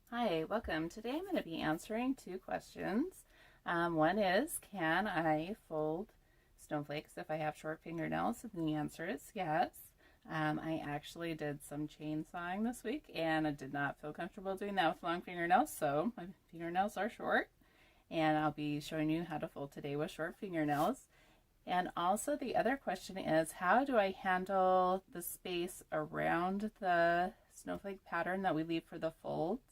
Hi, welcome. Today I'm going to be answering two questions. One is, can I fold snowflakes if I have short fingernails? And the answer is yes. I actually did some chainsawing this week and I did not feel comfortable doing that with long fingernails, so my fingernails are short. And I'll be showing you how to fold today with short fingernails. And also the other question is, how do I handle the space around the snowflake pattern that we leave for the folds?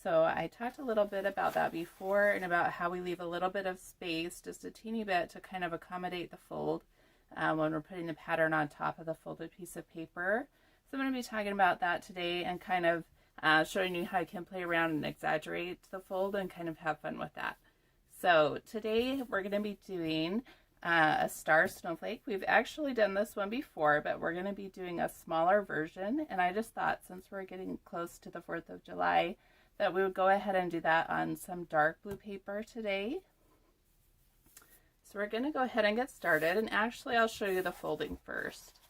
So I talked a little bit about that before and about how we leave a little bit of space, just a teeny bit, to kind of accommodate the fold when we're putting the pattern on top of the folded piece of paper. So I'm going to be talking about that today and kind of showing you how you can play around and exaggerate the fold and kind of have fun with that. So today we're going to be doing a star snowflake. We've actually done this one before, but we're going to be doing a smaller version. And I just thought, since we're getting close to the 4th of July, that we would go ahead and do that on some dark blue paper today. So we're going to go ahead and get started, and actually I'll show you the folding first.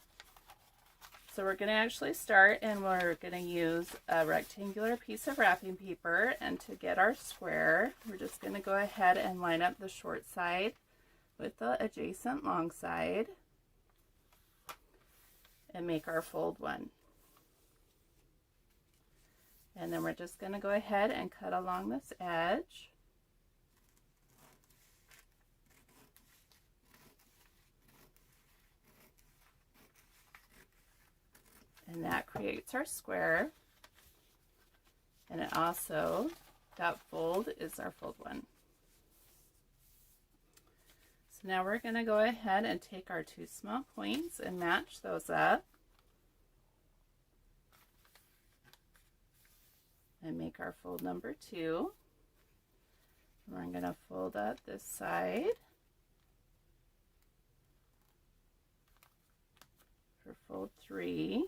So we're going to actually start, and we're going to use a rectangular piece of wrapping paper, and to get our square we're just going to go ahead and line up the short side with the adjacent long side and make our fold one. And then we're just going to go ahead and cut along this edge. And that creates our square. And it also, that fold is our fold one. So now we're going to go ahead and take our two small points and match those up. And make our fold number 2. We're going to fold up this side for fold 3.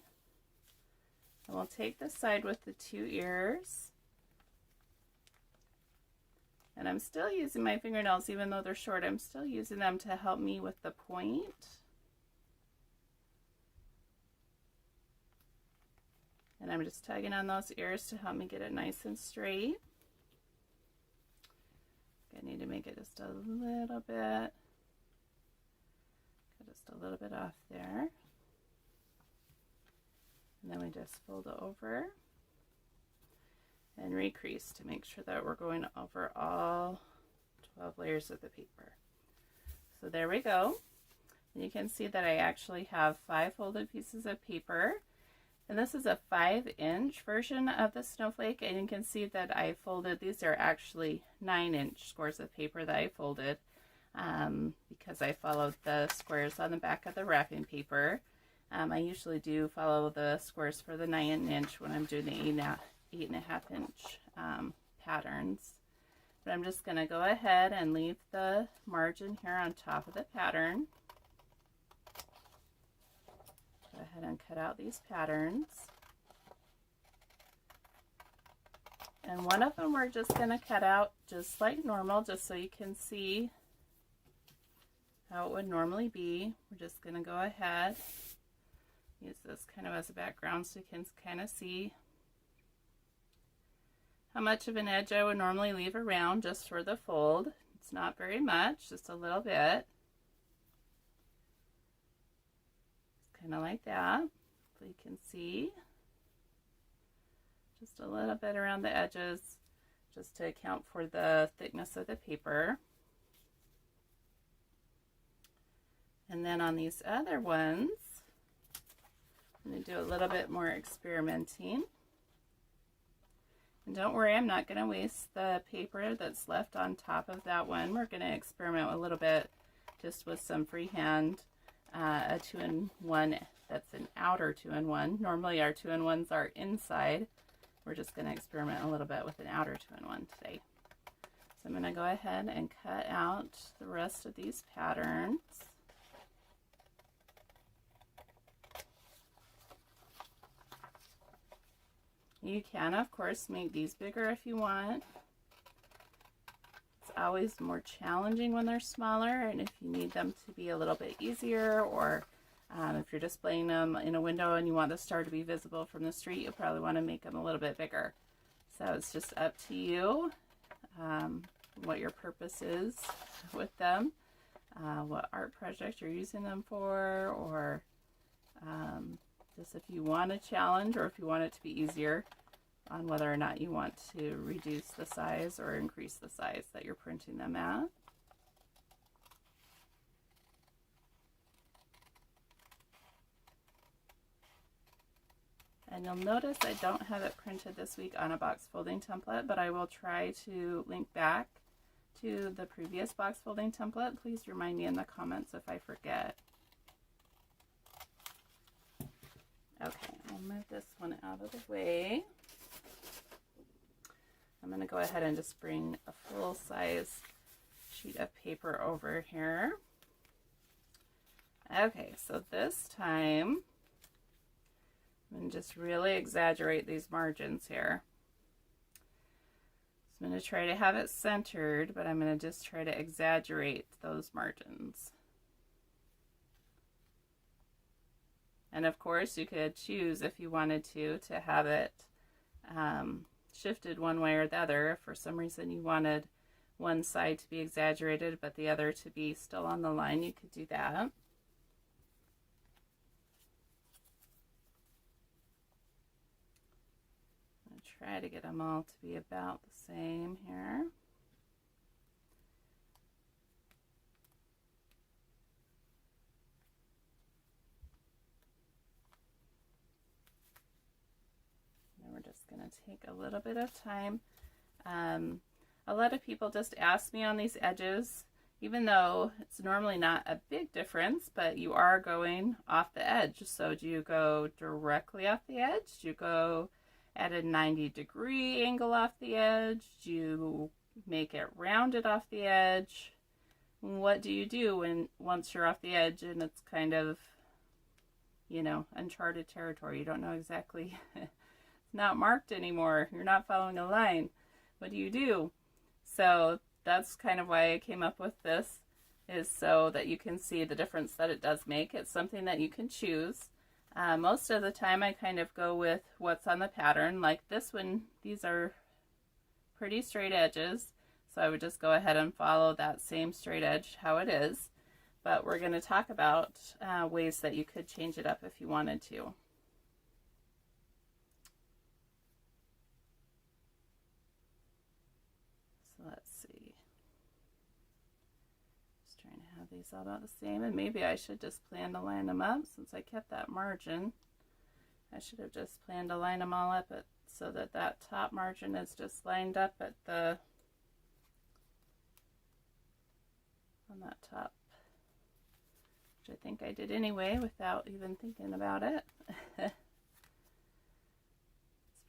And we'll take the side with the 2 ears. And I'm still using my fingernails, even though they're short, I'm still using them to help me with the point. And I'm just tugging on those ears to help me get it nice and straight. I need to make it just a little bit, just a little bit off there. And then we just fold it over and recrease to make sure that we're going over all 12 layers of the paper. So there we go. And you can see that I actually have 5 folded pieces of paper. And this is a 5-inch version of the snowflake, and you can see that I folded, these are actually 9-inch squares of paper that I folded because I followed the squares on the back of the wrapping paper. I usually do follow the squares for the 9-inch when I'm doing the 8.5-inch patterns. But I'm just going to go ahead and leave the margin here on top of the pattern. Go ahead and cut out these patterns. And one of them we're just going to cut out just like normal, just so you can see how it would normally be. We're just going to go ahead, use this kind of as a background so you can kind of see how much of an edge I would normally leave around just for the fold. It's not very much, just a little bit. Kind of like that, so you can see just a little bit around the edges, just to account for the thickness of the paper. And then on these other ones, I'm going to do a little bit more experimenting. And don't worry, I'm not going to waste the paper that's left on top of that one. We're going to experiment a little bit just with some freehand. A 2-in-1 that's an outer 2-in-1. Normally our 2-in-1s are inside. We're just going to experiment a little bit with an outer 2-in-1 today. So I'm going to go ahead and cut out the rest of these patterns. You can, of course, make these bigger if you want. Always more challenging when they're smaller, and if you need them to be a little bit easier, or if you're displaying them in a window and you want the star to be visible from the street, you'll probably want to make them a little bit bigger. So it's just up to you what your purpose is with them, what art project you're using them for, or just if you want a challenge or if you want it to be easier on whether or not you want to reduce the size or increase the size that you're printing them at. And you'll notice I don't have it printed this week on a box folding template, but I will try to link back to the previous box folding template. Please remind me in the comments if I forget. Okay, I'll move this one out of the way. I'm going to go ahead and just bring a full-size sheet of paper over here. Okay, so this time I'm going to just really exaggerate these margins here. So I'm going to try to have it centered, but I'm going to just try to exaggerate those margins. And of course you could choose, if you wanted to have it shifted one way or the other. If for some reason you wanted one side to be exaggerated but the other to be still on the line, you could do that. Try to get them all to be about the same here. Then we're just going to take a little bit of time. A lot of people just ask me on these edges, even though it's normally not a big difference, but you are going off the edge. So do you go directly off the edge? Do you go at a 90-degree angle off the edge? Do you make it rounded off the edge? What do you do once you're off the edge and it's kind of, you know, uncharted territory? You don't know exactly, it's not marked anymore. You're not following a line. What do you do? So that's kind of why I came up with this, is so that you can see the difference that it does make. It's something that you can choose. Most of the time I kind of go with what's on the pattern. Like this one, these are pretty straight edges, so I would just go ahead and follow that same straight edge how it is. But we're going to talk about ways that you could change it up if you wanted to. So let's see. These all about the same, and maybe I should just plan to line them up since I kept that margin. I should have just planned to line them all up so that that top margin is just lined up at the on that top, which I think I did anyway without even thinking about it. It's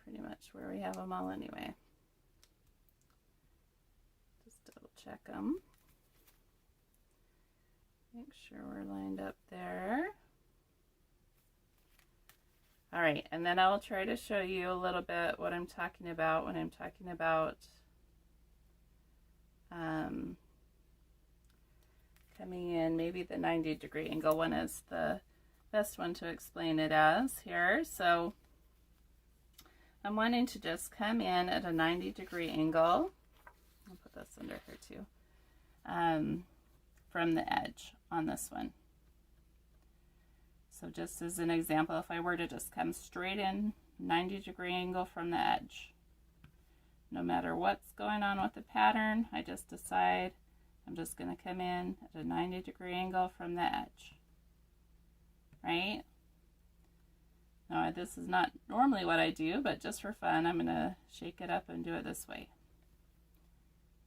pretty much where we have them all anyway. Just double check them. Make sure we're lined up there. All right, and then I will try to show you a little bit what I'm talking about when I'm talking about coming in. Maybe the 90-degree angle one is the best one to explain it as here. So I'm wanting to just come in at a 90-degree angle. I'll put this under here too. From the edge on this one. So just as an example, if I were to just come straight in 90-degree angle from the edge, no matter what's going on with the pattern, I just decide I'm just going to come in at a 90-degree angle from the edge, right? Now this is not normally what I do, but just for fun, I'm going to shake it up and do it this way.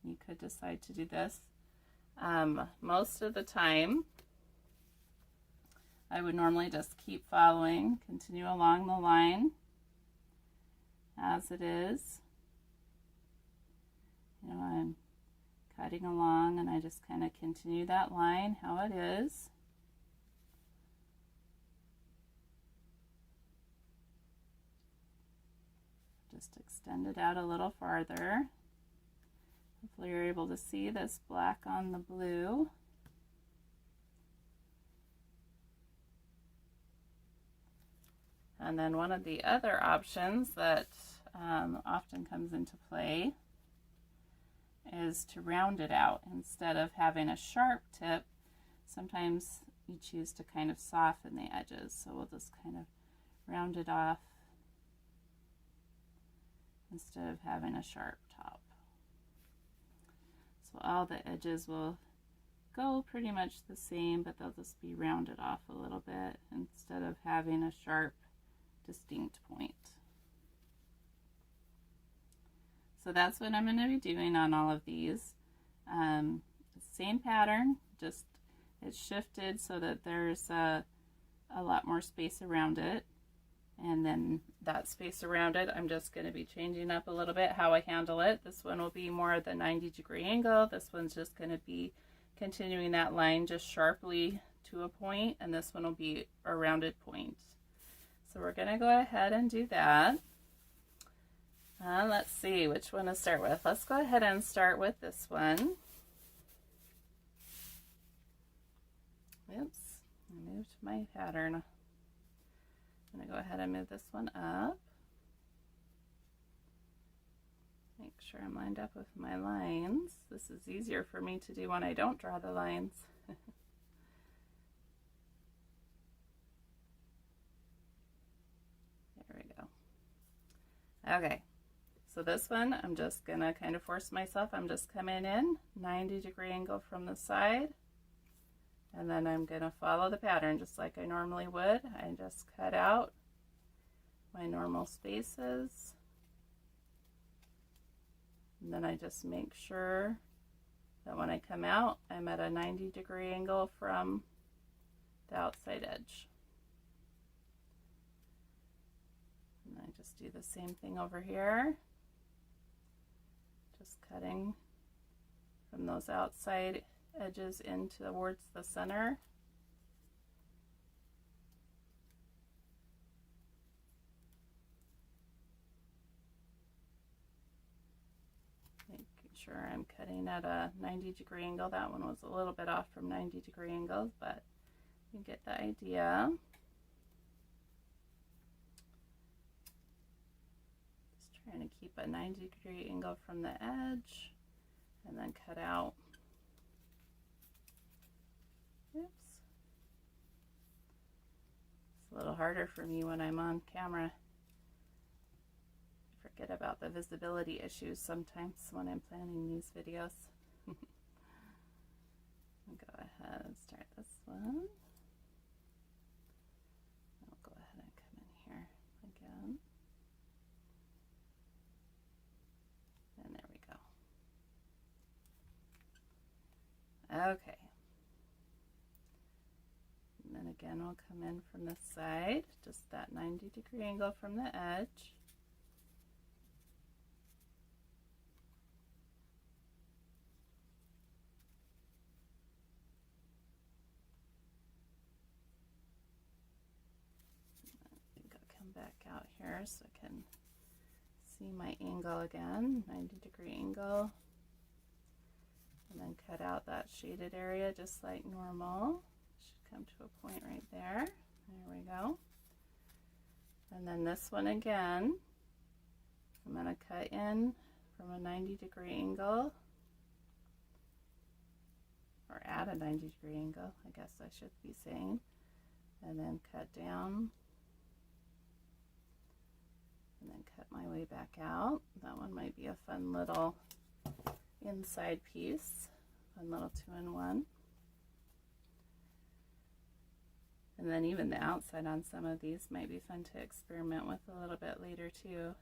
You could decide to do this. Most of the time, I would normally just keep following, continue along the line as it is. You know, I'm cutting along and I just kind of continue that line how it is. Just extend it out a little farther. Hopefully you're able to see this black on the blue. And then one of the other options that often comes into play is to round it out. Instead of having a sharp tip, sometimes you choose to kind of soften the edges. So we'll just kind of round it off instead of having a sharp top. So all the edges will go pretty much the same, but they'll just be rounded off a little bit instead of having a sharp, distinct point. So that's what I'm going to be doing on all of these. Same pattern, just it's shifted so that there's a lot more space around it. And then that space around it, I'm just going to be changing up a little bit how I handle it. This one will be more of the 90-degree angle. This one's just going to be continuing that line just sharply to a point, and this one will be a rounded point. So we're going to go ahead and do that. Let's see which one to start with. Let's go ahead and start with this one. Oops, I moved my pattern. I'm going to go ahead and move this one up. Make sure I'm lined up with my lines. This is easier for me to do when I don't draw the lines. There we go. Okay, so this one I'm just going to kind of force myself. I'm just coming in 90-degree angle from the side. And then I'm going to follow the pattern just like I normally would. I just cut out my normal spaces. And then I just make sure that when I come out, I'm at a 90-degree angle from the outside edge. And I just do the same thing over here. Just cutting from those outside edges in towards the center. Making sure I'm cutting at a 90-degree angle. That one was a little bit off from 90-degree angles, but you get the idea. Just trying to keep a 90-degree angle from the edge and then cut out. Oops. It's a little harder for me when I'm on camera. I forget about the visibility issues sometimes when I'm planning these videos. I'll go ahead and start this one. I'll go ahead and come in here again. And there we go. Okay. And then again, we'll come in from this side, just that 90-degree angle from the edge. I think I'll come back out here so I can see my angle again, 90-degree angle. And then cut out that shaded area just like normal. Come to a point right there. There we go. And then this one again, I'm going to cut in from a 90-degree angle, or at a 90-degree angle, I guess I should be saying, and then cut down, and then cut my way back out. That one might be a fun little inside piece, fun little 2-in-1. And then even the outside on some of these might be fun to experiment with a little bit later too.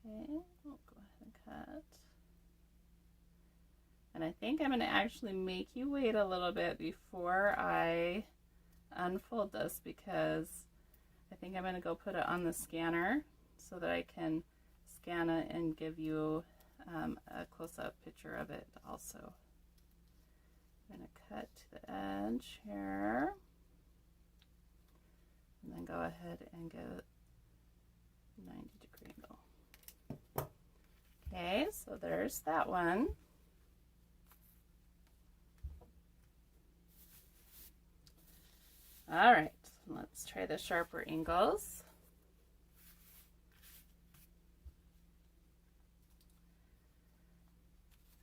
Okay, we'll go ahead and cut. And I think I'm going to actually make you wait a little bit before I unfold this, because I think I'm going to go put it on the scanner so that I can scan it and give you a close-up picture of it also. I'm going to cut to the edge here, and then go ahead and go 90-degree angle. Okay, so there's that one. All right, let's try the sharper angles.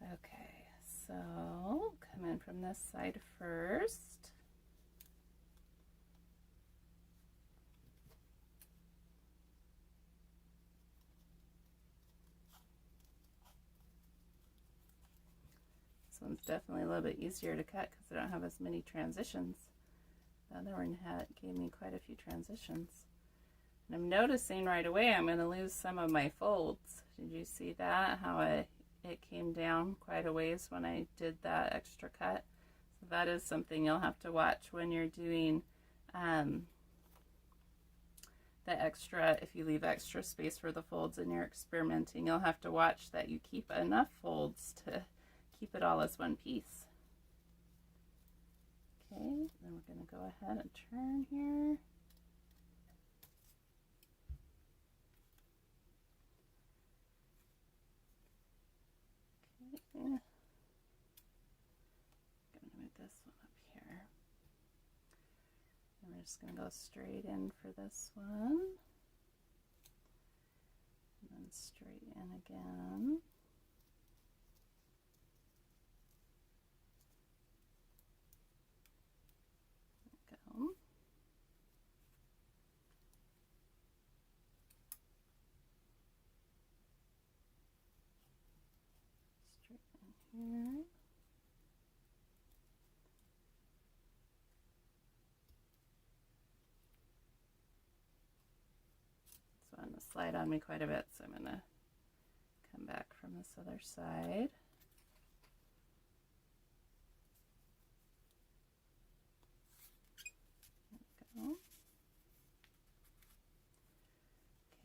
Okay, so come in from this side first. This one's definitely a little bit easier to cut because I don't have as many transitions. The other one gave me quite a few transitions. And I'm noticing right away I'm going to lose some of my folds. Did you see that? How it came down quite a ways when I did that extra cut. So that is something you'll have to watch when you're doing the extra. If you leave extra space for the folds and you're experimenting, you'll have to watch that you keep enough folds to keep it all as one piece. Okay, then we're going to go ahead and turn here. Okay, I'm going to move this one up here. And we're just going to go straight in for this one. And then straight in again. Go. Straight in here. This one will slide on me quite a bit, so I'm going to come back from this other side.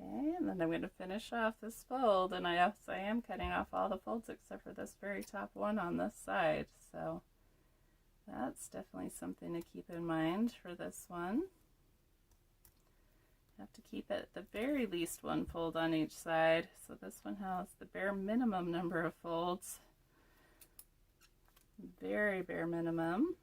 Okay, and then I'm going to finish off this fold, and I am cutting off all the folds except for this very top one on this side, so that's definitely something to keep in mind for this one. You have to keep at the very least one fold on each side, so this one has the bare minimum number of folds, very bare minimum.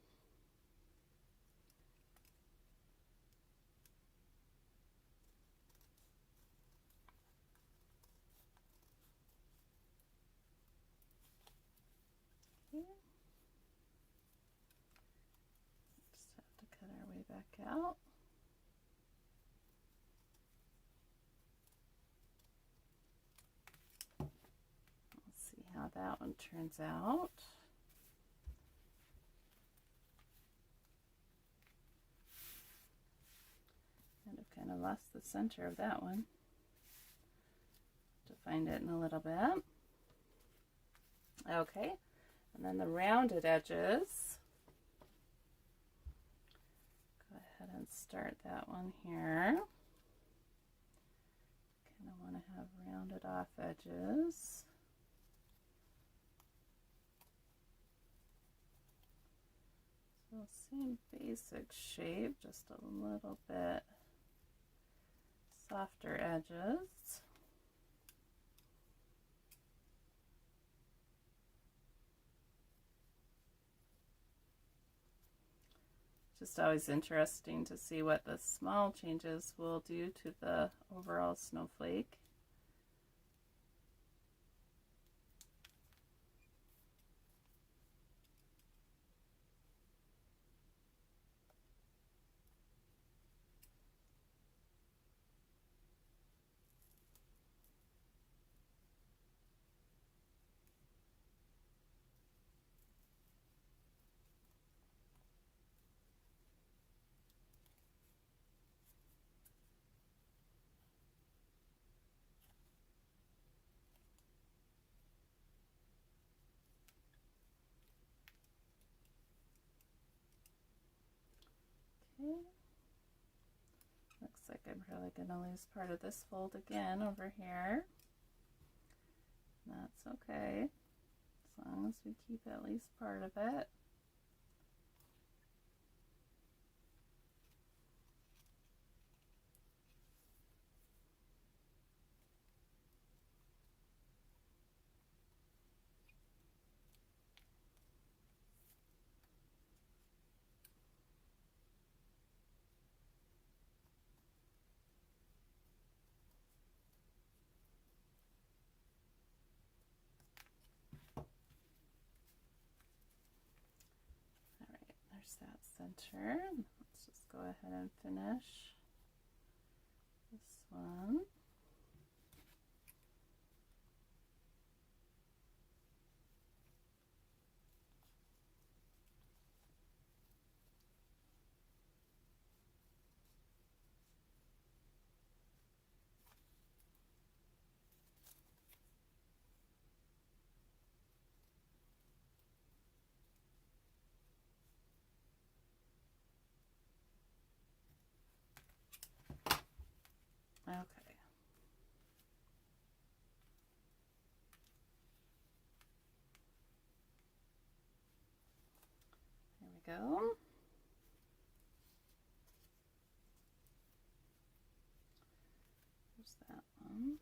Just have to cut our way back out. Let's see how that one turns out. I've kind of lost the center of that one. To find it in a little bit. Okay, and then the rounded edges. Go ahead and start that one here. Kind of want to have rounded off edges. So same basic shape, just a little bit softer edges. Just always interesting to see what the small changes will do to the overall snowflake. Okay. Looks like I'm probably going to lose part of this fold again over here. That's okay, as long as we keep at least part of it. there's that center. Let's just go ahead and finish this one. Okay. There we go. There's that one.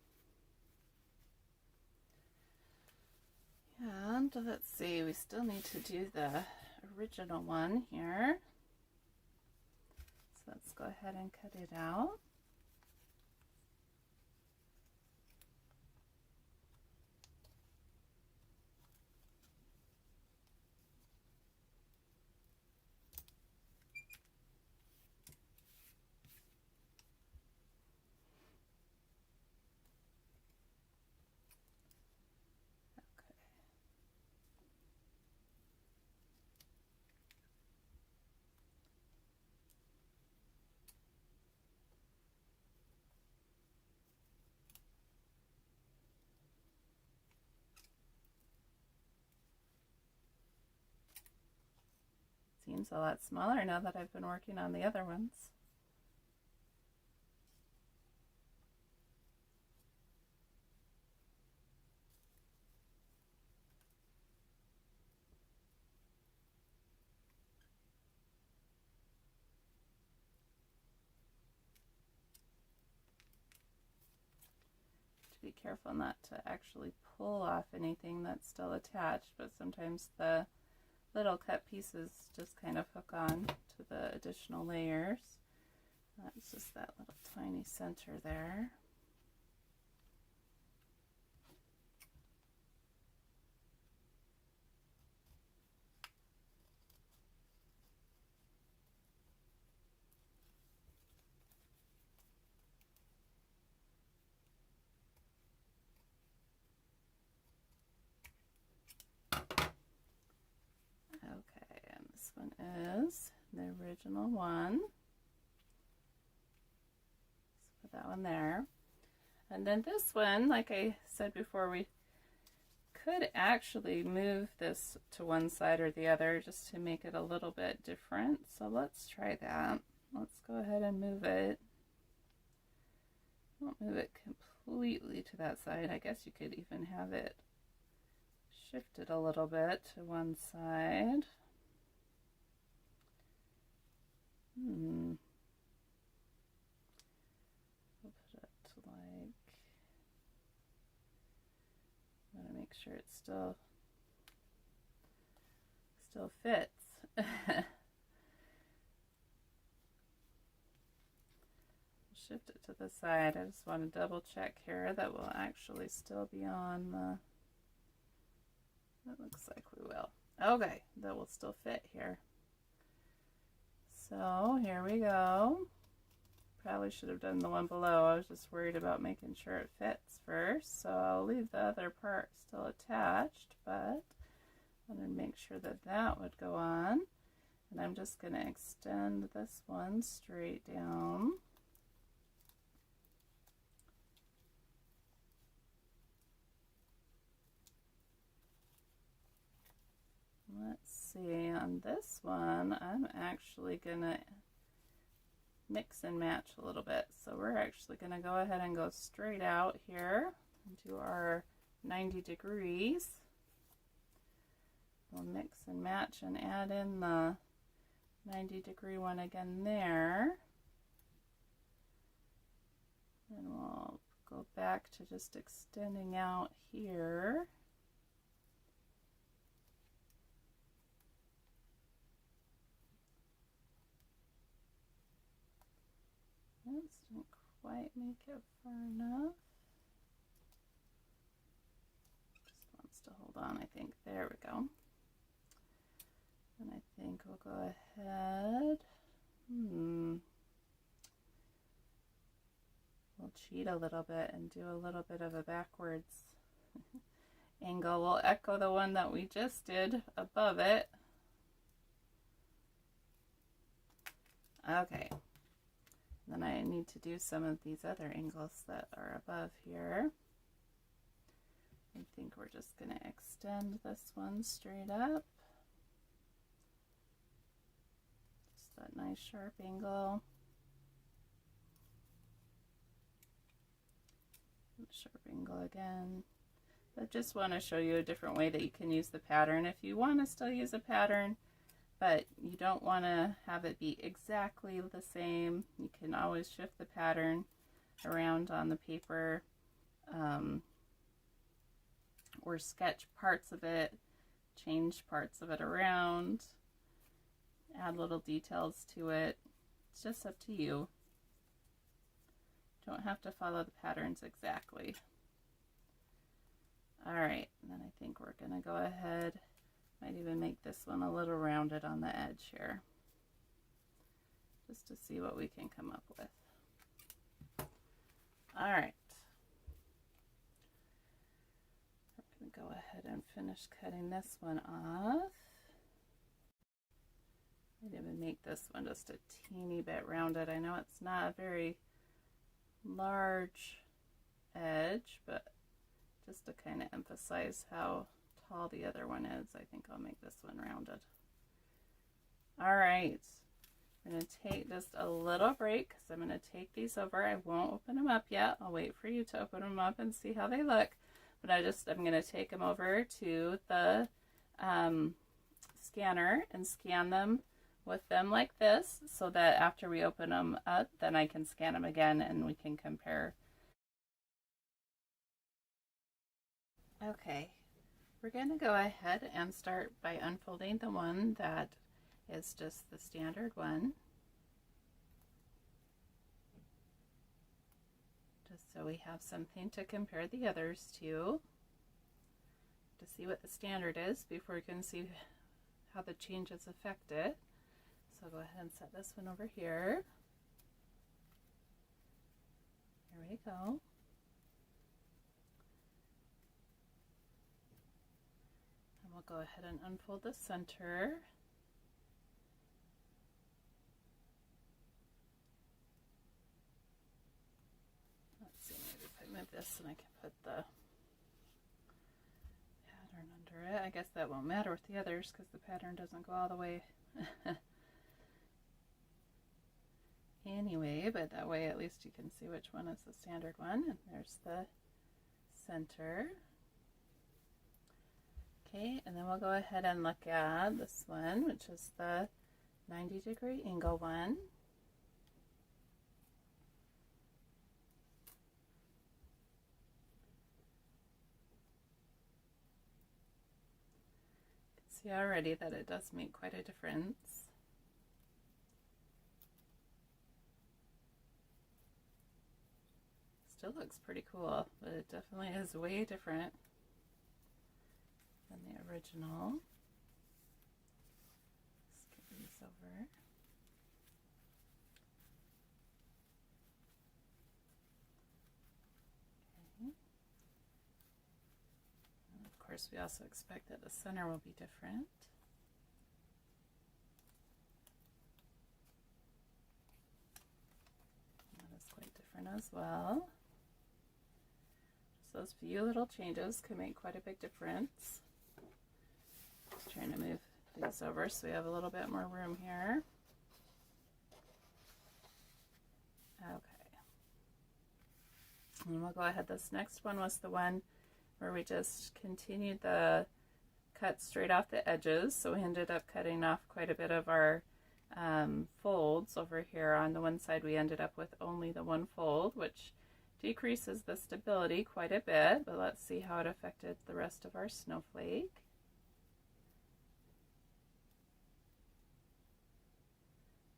And let's see, we still need to do the original one here. So let's go ahead and cut it out. Seems a lot smaller now that I've been working on the other ones. Be careful not to actually pull off anything that's still attached, but sometimes the little cut pieces just kind of hook on to the additional layers. That's just that little tiny center there. This one is the original one. Let's put that one there. And then this one, like I said before, we could actually move this to one side or the other just to make it a little bit different. So let's try that. Let's go ahead and move it. Don't move it completely to that side. I guess you could even have it shifted a little bit to one side. We'll put it like, I want to make sure it still fits. Shift it to the side. I just want to double check here that will actually still be on the, it looks like we will. Okay, that will still fit here. So here we go. Probably should have done the one below. I was just worried about making sure it fits first. So I'll leave the other part still attached, but I want to make sure that that would go on. And I'm just going to extend this one straight down. Let's see, on this one, I'm actually going to mix and match a little bit. So we're actually going to go ahead and go straight out here and do our 90 degrees. We'll mix and match and add in the 90-degree one again there. And we'll go back to just extending out here. Oops, didn't quite make it far enough. Just wants to hold on, I think. There we go. And I think we'll go sheet a little bit and do a little bit of a backwards angle. We'll echo the one that we just did above it. Okay. Then I need to do some of these other angles that are above here. I think we're just going to extend this one straight up. Just that nice sharp angle. Sharp angle again. I just want to show you a different way that you can use the pattern. If you want to still use a pattern, but you don't want to have it be exactly the same, you can always shift the pattern around on the paper, or sketch parts of it, change parts of it around, add little details to it. It's just up to you. Don't have to follow the patterns exactly. All right, and then I think we're going to go ahead, might even make this one a little rounded on the edge here, just to see what we can come up with. All right. I'm going to go ahead and finish cutting this one off. I'd even make this one just a teeny bit rounded. I know it's not a very large edge, but just to kind of emphasize how tall the other one is, I think I'll make this one rounded. All right, I'm going to take just a little break because I'm going to take these over. I won't open them up yet. I'll wait for you to open them up and see how they look. But I'm going to take them over to the scanner and scan them with them like this, so that after we open them up, then I can scan them again and we can compare. Okay, we're going to go ahead and start by unfolding the one that is just the standard one, just so we have something to compare the others to see what the standard is before we can see how the changes affect it. So I'll go ahead and set this one over here. There we go. And we'll go ahead and unfold the center. Let's see, maybe if I move this and I can put the pattern under it. I guess that won't matter with the others because the pattern doesn't go all the way anyway, but that way at least you can see which one is the standard one. And there's the center. Okay, and then we'll go ahead and look at this one, which is the 90-degree angle one. You can see already that it does make quite a difference. Still looks pretty cool, but it definitely is way different than the original. Let's get these over. Okay. And of course, we also expect that the center will be different. That is quite different as well. Those few little changes can make quite a big difference. Just trying to move these over so we have a little bit more room here. Okay. And we'll go ahead. This next one was the one where we just continued the cut straight off the edges. So we ended up cutting off quite a bit of our folds over here. On the one side we ended up with only the one fold, which decreases the stability quite a bit, but let's see how it affected the rest of our snowflake.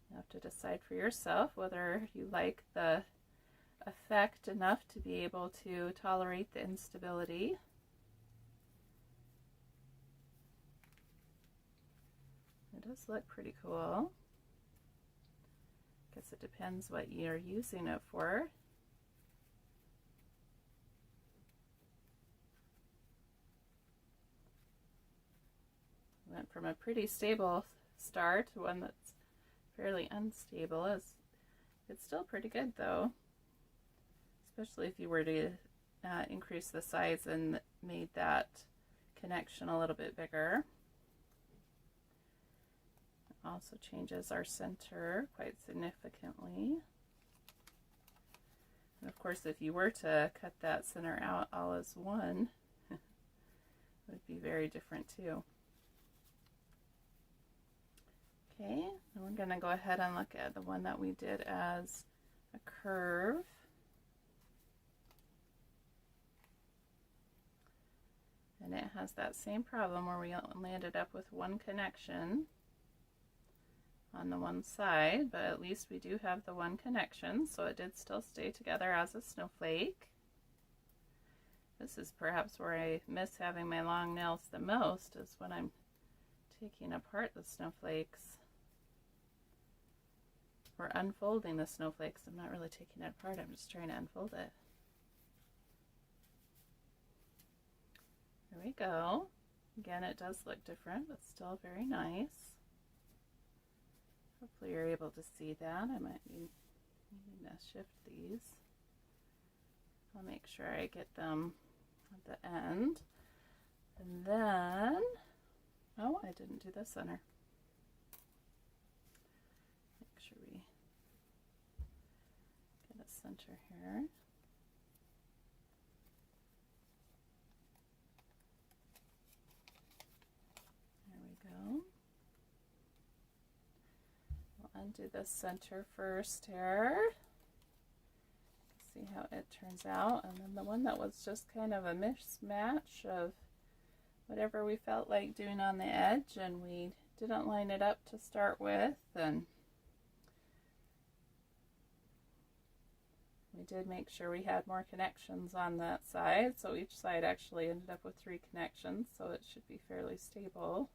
You have to decide for yourself whether you like the effect enough to be able to tolerate the instability. It does look pretty cool. Guess it depends what you're using it for. from a pretty stable start to one that's fairly unstable. It's still pretty good though, especially if you were to increase the size and made that connection a little bit bigger. It also changes our center quite significantly. And of course, if you were to cut that center out all as one, it would be very different too. Okay, and we're going to go ahead and look at the one that we did as a curve. And it has that same problem where we only ended up with one connection on the one side, but at least we do have the one connection, so it did still stay together as a snowflake. This is perhaps where I miss having my long nails the most, is when I'm taking apart the snowflakes, or unfolding the snowflakes. I'm not really taking it apart, I'm just trying to unfold it. There we go. Again, it does look different, but still very nice. Hopefully you're able to see that. I might be needing to shift these. I'll make sure I get them at the end. And then, oh, I didn't do the center. Make sure we get a center here. There we go. We'll undo the center first here. See how it turns out. And then the one that was just kind of a mismatch of whatever we felt like doing on the edge, and we didn't line it up to start with, and we did make sure we had more connections on that side, so each side actually ended up with 3 connections, so it should be fairly stable.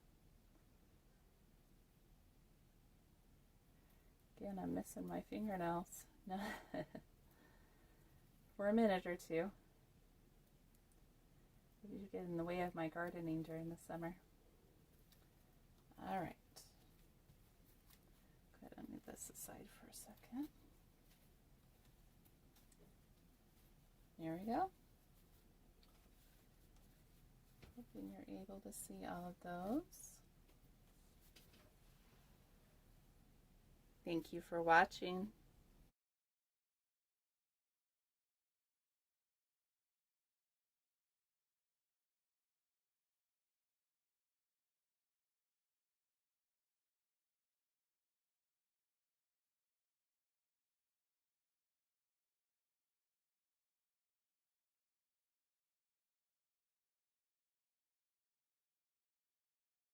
Again, I'm missing my fingernails for a minute or two. You get in the way of my gardening during the summer. All right. Go ahead and move this aside for a second. There we go. Hoping you're able to see all of those. Thank you for watching.